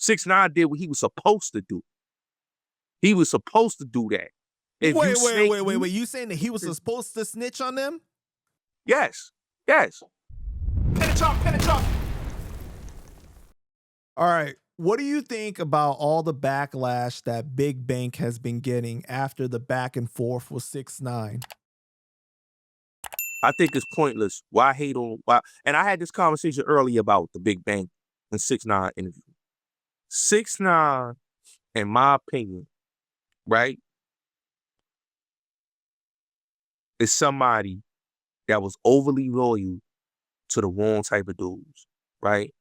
6ix9ine did what he was supposed to do. He was supposed to do that. If wait. You saying that he was supposed to snitch on them? Yes. Penetrate. All right. What do you think about all the backlash that Big Bank has been getting after the back and forth with 6ix9ine? I think it's pointless. Why hate on why? And I had this conversation earlier about the Big Bank and 6ix9ine interview. 6ix9ine, in my opinion, right, is somebody that was overly loyal to the wrong type of dudes, right?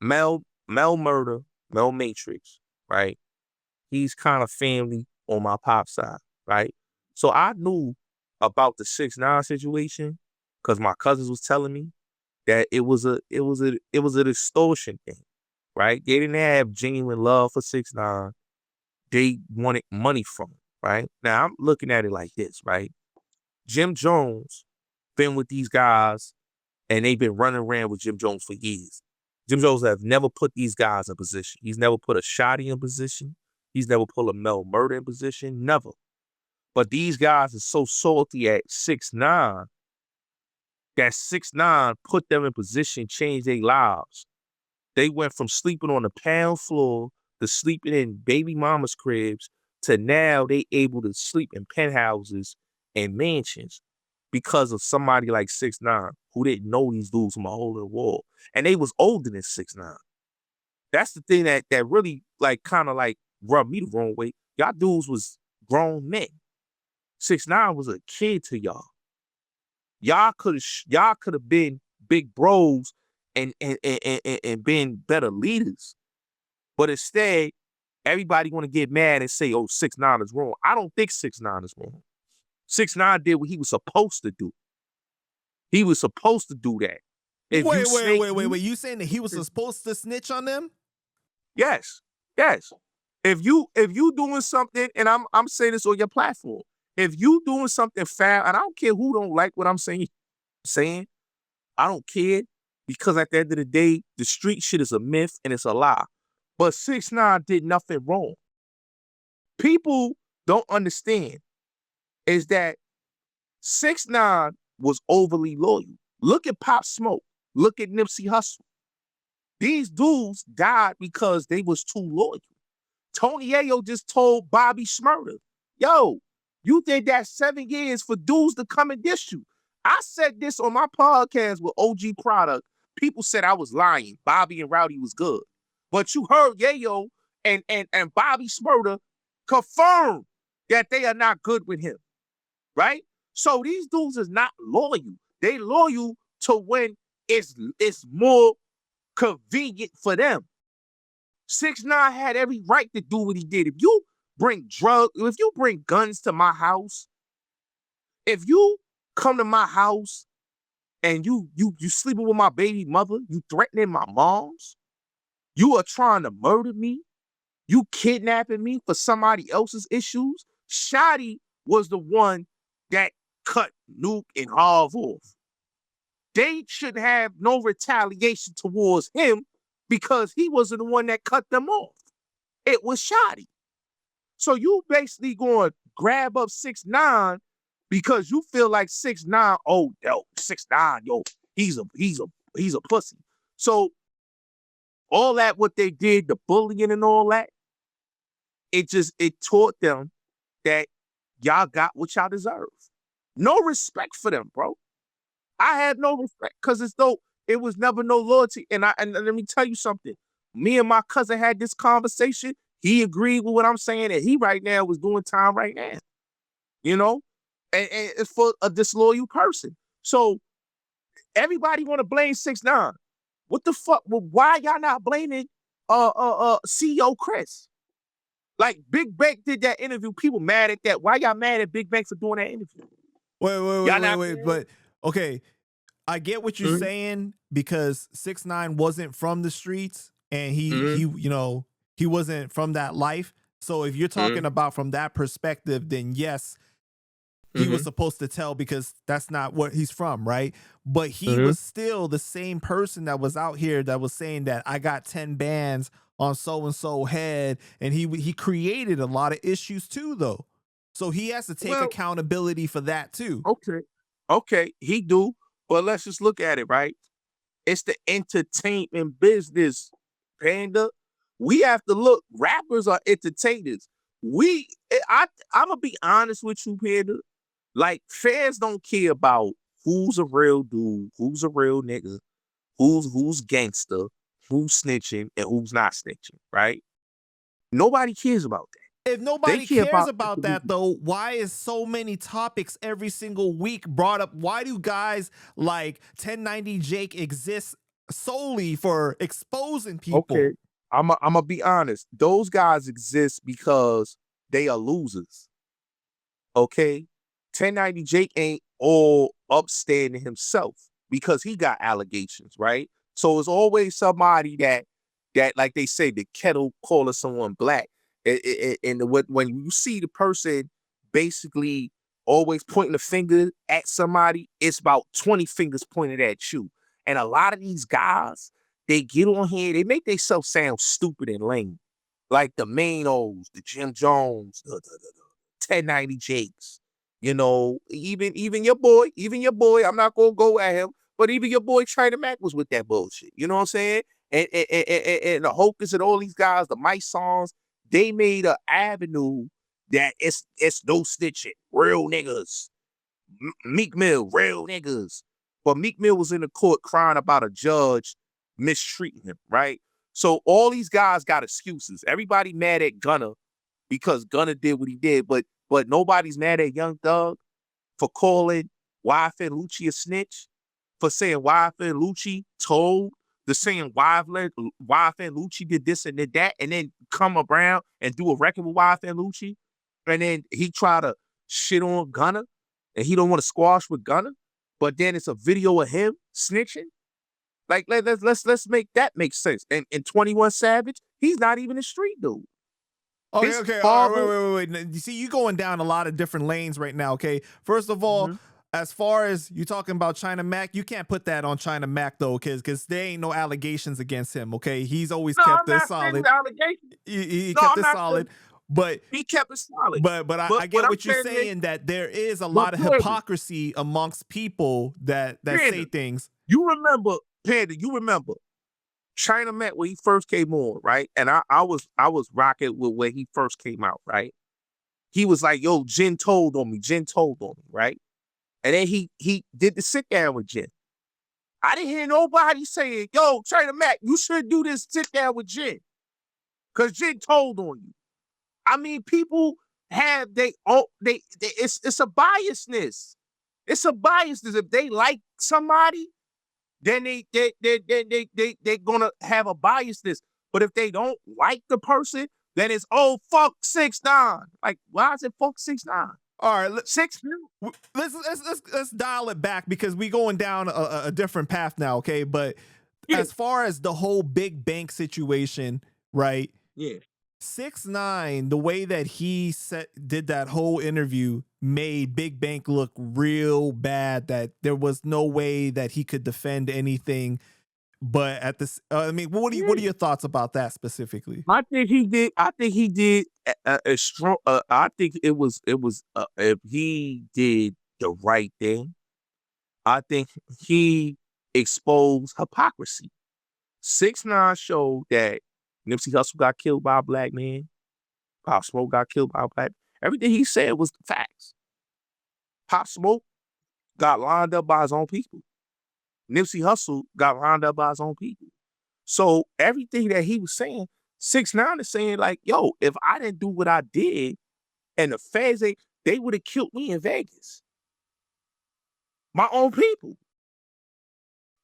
Mel Murder, Mel Matrix, right? He's kind of family on my pop side, right? So I knew about the 6ix9ine situation because my cousins was telling me that it was an extortion thing, right? They didn't have genuine love for 6ix9ine. They wanted money from him, right? Now I'm looking at it like this, right? Jim Jones been with these guys and they've been running around with Jim Jones for years. Jim Jones have never put these guys in position. He's never put a Shotty in position. He's never put a Mel Murder in position. Never. But these guys are so salty at 6ix9ine that 6ix9ine put them in position, changed their lives. They went from sleeping on the pound floor to sleeping in baby mama's cribs to now they able to sleep in penthouses and mansions because of somebody like 6ix9ine who didn't know these dudes from a hole in the wall. And they was older than 6ix9ine. That's the thing that really kind of rubbed me the wrong way. Y'all dudes was grown men. 6ix9ine was a kid to y'all. Y'all could have been big bros and been better leaders. But instead, everybody want to get mad and say, oh, 6ix9ine is wrong. I don't think 6ix9ine is wrong. 6ix9ine did what he was supposed to do. He was supposed to do that. Wait. You saying that he was supposed to snitch on them? Yes. If you doing something, and I'm saying this on your platform, if you doing something foul, and I don't care who don't like what I'm saying, I don't care, because at the end of the day, the street shit is a myth and it's a lie. But 6ix9ine did nothing wrong. People don't understand is that 6ix9ine was overly loyal. Look at Pop Smoke. Look at Nipsey Hussle. These dudes died because they was too loyal. Tony Ayo just told Bobby Shmurda, yo, you did that 7 years for dudes to come and diss you. I said this on my podcast with OG Product. People said I was lying. Bobby and Rowdy was good. But you heard Yayo and Bobby Shmurda confirm that they are not good with him, right? So these dudes is not loyal. They loyal to when it's more convenient for them. 6ix9ine had every right to do what he did. If you bring guns to my house, if you come to my house and you sleeping with my baby mother, you threatening my moms, you are trying to murder me, you kidnapping me for somebody else's issues. Shotty was the one that cut Nuke and Harv off. They should have no retaliation towards him because he wasn't the one that cut them off. It was Shotty. So you basically going to grab up 6ix9ine because you feel like 6ix9ine, 6ix9ine, he's a pussy. So all that what they did, the bullying and all that, it taught them that y'all got what y'all deserve. No respect for them, bro. I had no respect because it was never no loyalty. And let me tell you something. Me and my cousin had this conversation. He agreed with what I'm saying, and he right now was doing time right now. You know? And it's for a disloyal person. So everybody want to blame 6ix9ine. What the fuck? Well, why y'all not blaming CEO Chris? Like Big Bank did that interview. People mad at that. Why y'all mad at Big Bank for doing that interview? Wait. But okay, I get what you're saying because 6ix9ine wasn't from the streets and he wasn't from that life. So if you're talking about from that perspective, then yes, he was supposed to tell because that's not what he's from, right? But he was still the same person that was out here that was saying that I got 10 bands on so-and-so head, and he created a lot of issues too, though. So he has to take accountability for that too. Okay, he do. But let's just look at it, right? It's the entertainment business, Panda. We have to look. Rappers are entertainers. I'm gonna be honest with you, Panda. Like, fans don't care about who's a real dude, who's a real nigga, who's gangster, who's snitching, and who's not snitching, right? Nobody cares about that. If nobody cares about that, though, why is so many topics every single week brought up? Why do guys like 1090 Jake exist solely for exposing people? Okay, I'm gonna be honest. Those guys exist because they are losers. Okay, 1090 Jake ain't all upstanding himself because he got allegations, right? So it's always somebody that like they say, the kettle calling someone black. And when you see the person basically always pointing the finger at somebody, it's about 20 fingers pointed at you. And a lot of these guys, they get on here, they make themselves sound stupid and lame. Like the Manos, the Jim Jones, the 1090 Jakes, you know, even your boy, I'm not gonna go at him, but even your boy China Mac was with that bullshit. You know what I'm saying? And the Hocus and all these guys, the Mike songs, they made an avenue that it's no snitching, real niggas. Meek Mill, real niggas. But Meek Mill was in the court crying about a judge mistreating him, right? So all these guys got excuses. Everybody mad at Gunna because Gunna did what he did, but nobody's mad at Young Thug for calling YF and Lucci a snitch, for saying YF and Lucci told, the saying YF and Lucci did this and did that, and then come around and do a record with YF and Lucci, and then he try to shit on Gunna, and he don't want to squash with Gunna, but then it's a video of him snitching. Like, let's make that make sense. And 21 Savage, he's not even a street dude. Okay. All right, wait. You see, you going down a lot of different lanes right now, okay? First of all, as far as you talking about China Mac, you can't put that on China Mac, though, because there ain't no allegations against him, okay? He's always kept this solid. He kept it solid. But he kept it solid. But I get what you're saying, that there is a lot of hypocrisy amongst people that say things. You remember, Panda, China Mac when he first came on, right? And I was rocking with when he first came out, right? He was like, yo, Jen told on me, right? And then he did the sit down with Jen. I didn't hear nobody saying, yo, China Mac, you should do this sit down with Jen. Cause Jen told on you. I mean, people have it's a biasness. It's a biasness. If they like somebody, then they're gonna have a biasness. But if they don't like the person, then it's fuck 6ix9ine. Like, why is it fuck 6ix9ine? All right, let's dial it back because we going down a different path now, okay? But as far as the whole Big Bank situation, right? Yeah. 6ix9ine, the way that he did that whole interview made Big Bank look real bad, that there was no way that he could defend anything. But at this, I mean, what are your thoughts about that specifically? I think he did a strong. I think it was if he did the right thing, I think he exposed hypocrisy. 6ix9ine showed that Nipsey Hussle got killed by a black man. Pop Smoke got killed by a black man. Everything he said was the facts. Pop Smoke got lined up by his own people. Nipsey Hussle got lined up by his own people. So everything that he was saying, 6ix9ine is saying like, yo, if I didn't do what I did, and the feds, they would have killed me in Vegas. My own people.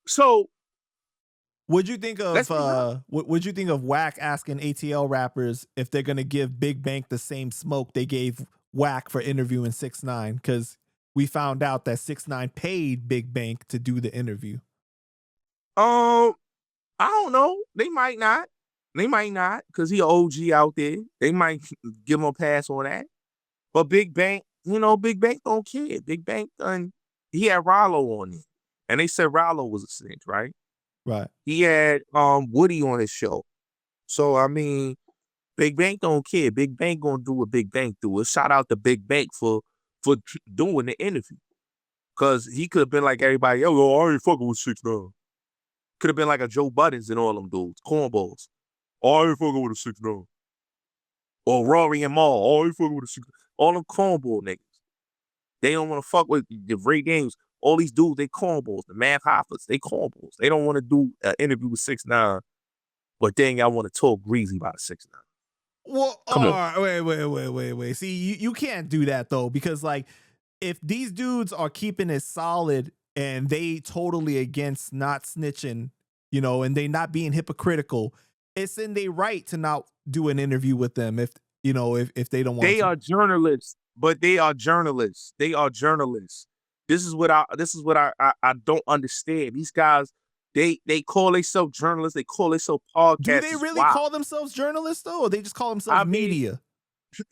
So would you think of Wack asking ATL rappers if they're gonna give Big Bank the same smoke they gave Wack for interviewing 6ix9ine? Because we found out that 6ix9ine paid Big Bank to do the interview. I don't know. They might not, because he an OG out there. They might give him a pass on that. But Big Bank, Big Bank don't care. Big Bank he had Rollo on it, and they said Rollo was a snitch, right? Right. He had Woody on his show. So I mean, Big Bank don't care. Big Bank gonna do what Big Bank do. Shout out to Big Bank for doing the interview. Cause he could have been like everybody else. Oh, I ain't fucking with 6ix9ine. Could have been like a Joe Buttons and all them dudes, cornballs. Oh, I ain't fucking with a 6ix9ine. Or Rory and Maul. Oh, I ain't fucking with a 6ix9ine. All them cornball niggas. They don't want to fuck with the Ray Games. All these dudes, they cornballs. The Math Hoppers, they cornballs. They don't want to do an interview with 6ix9ine, but then y'all want to talk greasy about 6ix9ine. Well, Come on. Wait. See, you can't do that though, because like if these dudes are keeping it solid and they totally against not snitching, you know, and they not being hypocritical, it's in their right to not do an interview with them if you know if they don't want They to. are journalists, but they are journalists. They are journalists. This is what I don't understand. These guys, they call themselves journalists. They call themselves podcasters. Do they really call themselves journalists though, or they just call themselves media?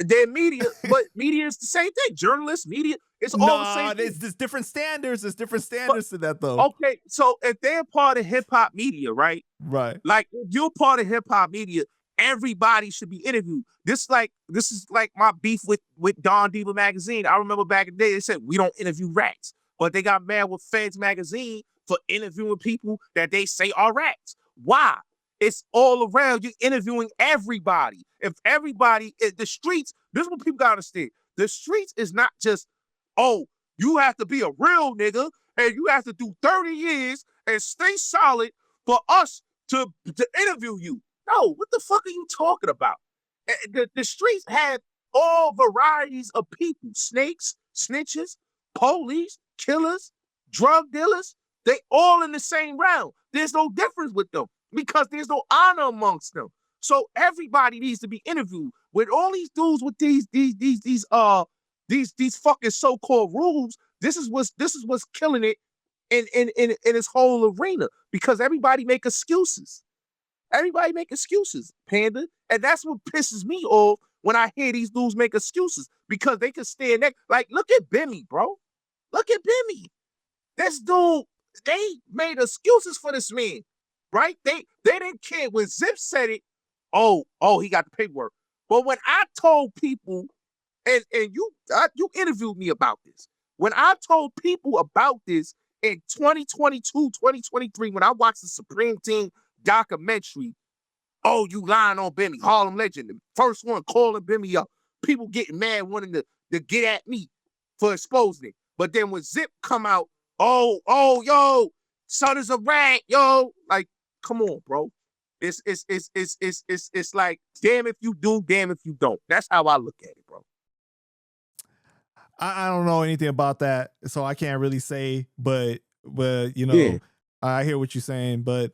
They're media, but media is the same thing. Journalists, media, it's all the same thing. There's different standards. There's different standards to that though. Okay, so if they're part of hip hop media, right? Right. Like if you're part of hip hop media, everybody should be interviewed. This is like my beef with Don Diva magazine. I remember back in the day they said we don't interview rats, but they got mad with Feds magazine for interviewing people that they say are rats. Why? It's all around. You're interviewing everybody. If everybody, the streets, this is what people gotta understand. The streets is not just, oh, you have to be a real nigga and you have to do 30 years and stay solid for us to interview you. No, what the fuck are you talking about? The streets have all varieties of people. Snakes, snitches, police, killers, drug dealers. They all in the same round. There's no difference with them because there's no honor amongst them. So everybody needs to be interviewed. With all these dudes with these fucking so-called rules, this is what's killing it in this whole arena because everybody make excuses. Everybody make excuses, Panda. And that's what pisses me off when I hear these dudes make excuses because they can stand next. Like, look at Bimmy, bro. Look at Bimmy. This dude, they made excuses for this man, right? They didn't care. When Zip said it, oh, he got the paperwork. But when I told people, and you interviewed me about this, when I told people about this in 2022, 2023, when I watched the Supreme Team documentary, oh, you lying on Bimmy, Harlem legend, the first one calling Bimmy up, people getting mad wanting to get at me for exposing it. But then when Zip come out, oh, yo, son is a rat, yo, like, come on, bro. It's like, damn if you do, damn if you don't. That's how I look at it, bro. I don't know anything about that, so I can't really say, but you know, yeah. I hear what you're saying, but